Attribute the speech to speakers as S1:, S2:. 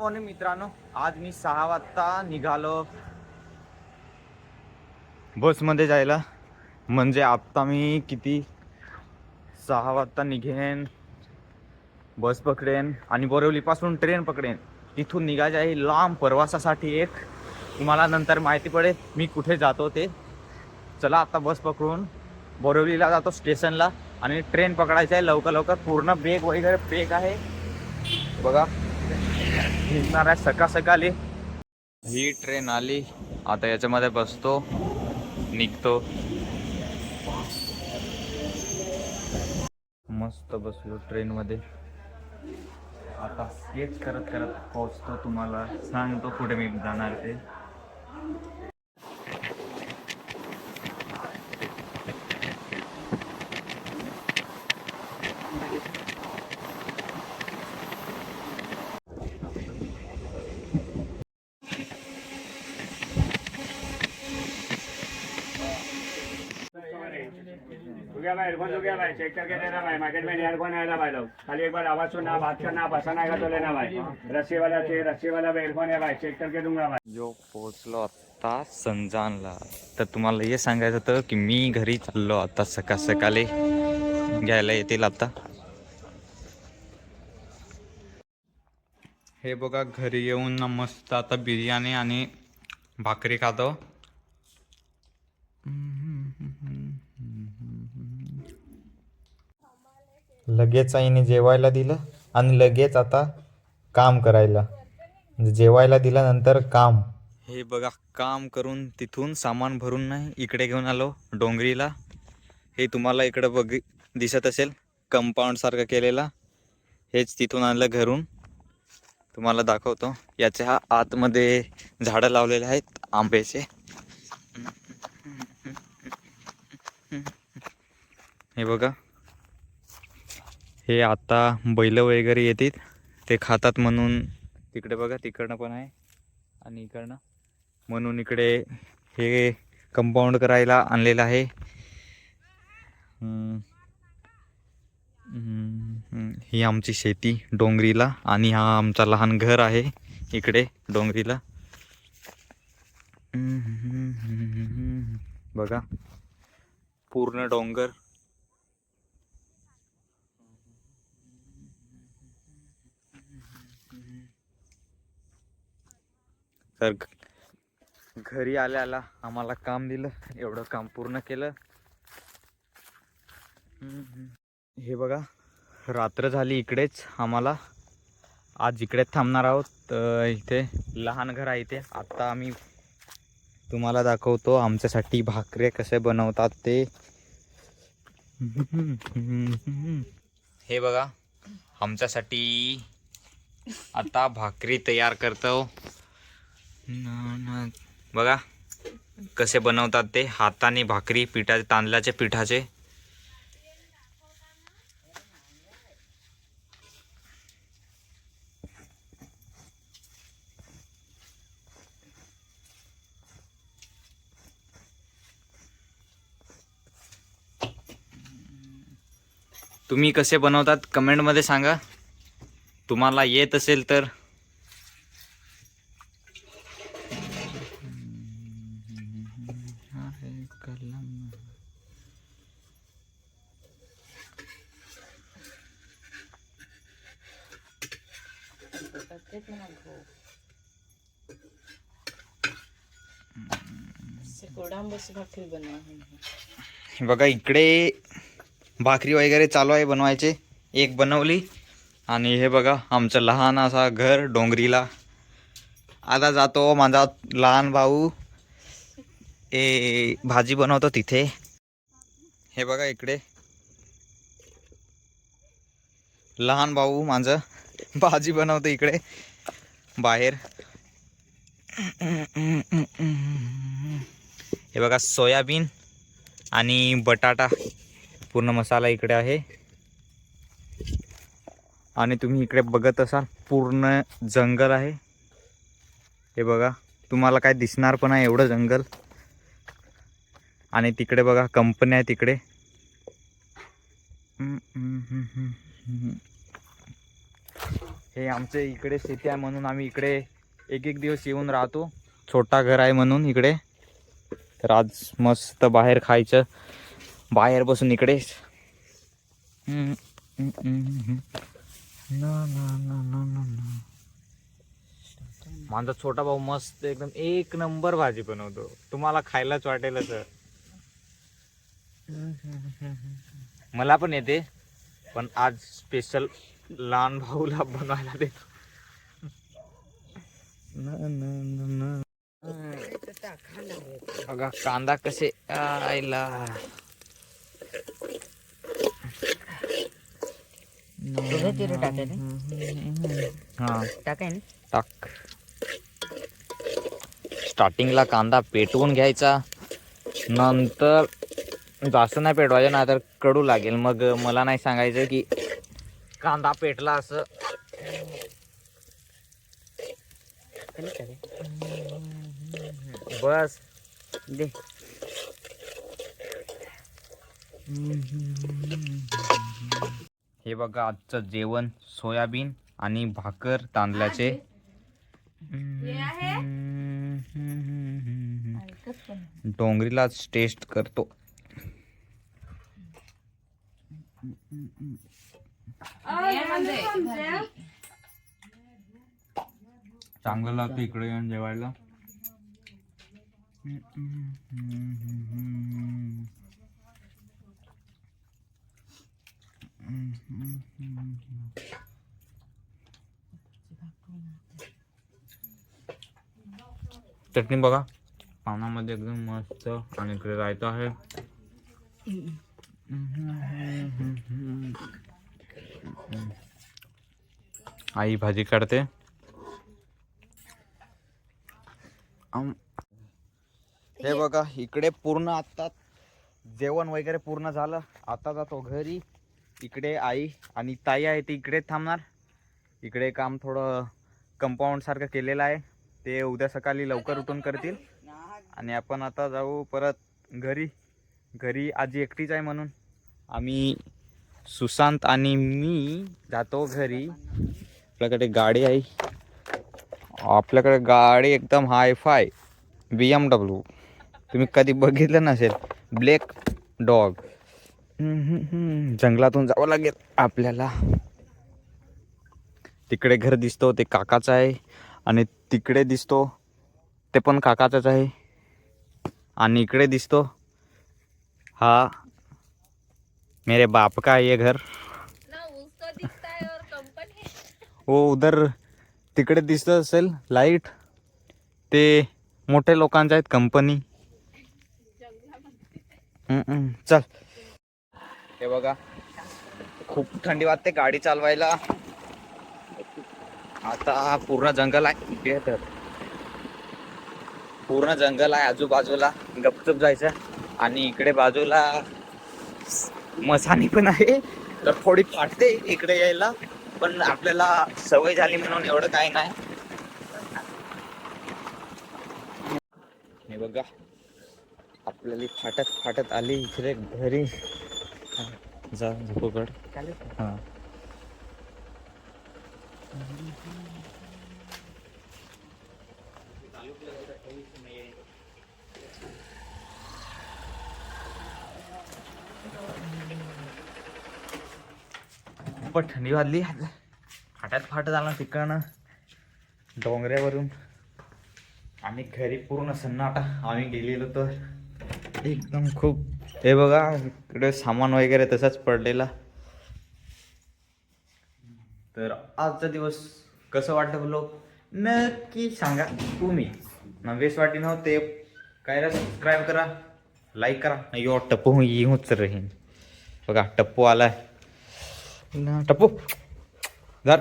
S1: Morning मित्रांनो, आज मी 6 वाजता निघालो बसमध्ये जायला. म्हणजे आता मी किती 6 वाजता निघेन, बस पकडेन आणि बोरिवलीपासून ट्रेन पकडेन. तिथून निघायचे आहे लांब प्रवासासाठी. एक तुम्हाला नंतर माहिती पडेल मी कुठे जातो ते. चला आता बस पकडून बोरिवलीला जातो स्टेशनला आणि ट्रेन पकडायची आहे लवकर लवकर. पूर्ण बेग वगैरे पेक आहे बघा. निघणार आहे सकाळ सकाळी. ही ट्रेन आली, आता याच्यामध्ये बसतो, निघतो. मस्त बसलो ट्रेनमध्ये. आता स्केच करत करत पोहोचतो, तुम्हाला सांगतो कुठे मी जाणार ते.
S2: एयरफोन हो गया भाई, चेक करके देना भाई। मार्केट में एयरफोन आएगा भाई लोग, खाली एक बार आवाज सुनना, बात करना, पसंद आएगा तो लेना भाई। रस्सी वाला चाहिए, रस्सी वाला एयरफोन है भाई, चेक करके दूंगा भाई।
S1: जो पोहोचलो आता संजानला. तर तुम्हाला हे सांगायचं होतं की मी घरी चाललो आता सकाळ सकाळी. घ्यायला येतील आता. हे बघा घरी येऊन ना मस्त आता बिर्याणी आणि भाकरी खातो. लगेच आईने जेवायला दिलं आणि लगेच आता काम करायला. जेवायला दिल्यानंतर काम. हे बघा काम करून तिथून सामान भरून नाही इकडे घेऊन आलो डोंगरीला. हे तुम्हाला इकडे दिसत असेल कंपाऊंड सारखं केलेला. हेच तिथून आणलं घरून, तुम्हाला दाखवतो. याच्या आतमध्ये झाडं लावलेले आहेत आंब्याचे. हे बघा, हे आता बैल वगैरे येतात ते खातात म्हणून. तिकडे बघा तिकडनं पण आहे आणि इकडनं, म्हणून इकडे हे कंपाऊंड करायला आणलेलं आहे. ही आमची शेती डोंगरीला आणि हा आमचा लहान घर आहे इकडे डोंगरीला. बघा पूर्ण डोंगर. तर घरी आल्याला आम्हाला काम दिलं, एवढं काम पूर्ण केलं. हे बघा रात्र झाली इकडेच आम्हाला. आज इकडेच थांबणार आहोत. इथे लहान घर आहे इथे. आता आम्ही तुम्हाला दाखवतो आमच्यासाठी भाकरे कसे बनवतात ते. हे बघा आमच्यासाठी आता भाकरी तयार करतो. बघा कसे बनवतात ते हाताने भाकरी, पिठाचे, तांदळाचे पिठाचे. तुम्ही कसे बनवतात कमेंटमध्ये सांगा, तुम्हाला येत असेल तर. बघा इकडे भाकरी वगैरे चालू आहे बनवायचे. एक बनवली आणि हे बघा आमचं लहान असा घर डोंगरीला. आता जातो माझा लहान भाऊ भाजी बनवतो तिथे. हे बघा इकडे लहान भाऊ माझं भाजी बनवतो इकडे बाहेर. हे बघा सोयाबीन आणि बटाटा पूर्ण मसाला इकडे आहे. आणि तुम्ही इकडे बघत असाल पूर्ण जंगल आहे. हे बघा तुम्हाला काय दिसणार पण आहे एवढं जंगल. आणि तिकडे बघा कंपनी आहे तिकडे. हे आमचे इकडे शेती आहे म्हणून आम्ही इकडे एक एक दिवस येऊन राहतो. छोटा घर आहे म्हणून इकडे. तर आज मस्त बाहेर खायचं, बाहेर बसून इकडे. माझा छोटा भाऊ मस्त एकदम एक नंबर भाजी बनवतो, तुम्हाला खायलाच वाटेल असं. मला पण येते, पण आज स्पेशल लहान भाऊला बनवायला देतो. बघा कांदा कसे आयला. हा टाक. स्टार्टिंगला कांदा पेटवून घ्यायचा, नंतर जास्त नाही पेटवायचं ना तर कडू लागेल. मग मला नाही सांगायचं की कांदा पेटला असं. बस दे. हे बघा आजचं जेवण, सोयाबीन आणि भाकर तांदळाचे. डोंगरीलाच टेस्ट करतो. चांगलं लागतं इकडे येऊन जेवायला. चटणी बघा पानामध्ये एकदम मस्त, आणि इकडे रायता आहे. आई भाजी काढते. हे बघा इकडे पूर्ण आता जेवण वगैरे पूर्ण झालं. आता जातो घरी. इकडे आई आणि ताई आहे, ती इकडे थांबणार. इकडे काम थोडं कंपाऊंड सारखं केलेलं आहे, ते उद्या सकाळी लवकर उठून करतील. आणि आपण आता जाऊ परत घरी. घरी आजी एकटीच आहे म्हणून आम्ही सुशांत आणि मी जातो घरी. आपल्याकडे गाडी आहे, आपल्याकडे गाडी एकदम हायफाय BMW. तुम्ही कधी बघितलं नसेल, ब्लॅक डॉग. जंगलातून जावं लागेल आपल्याला. तिकडे घर दिसतो ते काकाचं आहे, आणि तिकडे दिसतो ते पण काकाचाच आहे, आणि इकडे दिसतो हा मेरे बाप का ये घर. वो उधर तिकडे दिसत असेल लाईट, ते मोठे लोकांचे आहेत, कंपनी. चल. हे बघा खूप थंडी वाजते गाडी चालवायला. आता पूर्ण जंगल आहे, तर पूर्ण जंगल आहे आजूबाजूला. गपचूप जायचं. आणि इकडे बाजूला मसाणी पण आहे, तर थोडी फाटते इकडे यायला, पण आपल्याला सवय झाली म्हणून एवढं काही नाही. हे बघा आपल्याला फाटत फाटत आली इकडे घरी. जा झोपकड. हा पण थंडी वाजली. फाटत फाटत आला तिकडनं डोंगऱ्यावरून. आम्ही घरी पूर्ण सन्नाटा. आम्ही गेलेलो तर एकदम खूप. हे बघा इकडे सामान वगैरे तसाच पडलेला. तर आजचा दिवस कसं वाटतं बोलो नक्की सांगा तुम्ही. नवेस वाटी नव्हते काय, सबस्क्राईब करा, लाईक करा. यो टप्पू येऊच राहीन. बघा टप्पू आलाय. टप्पू धर.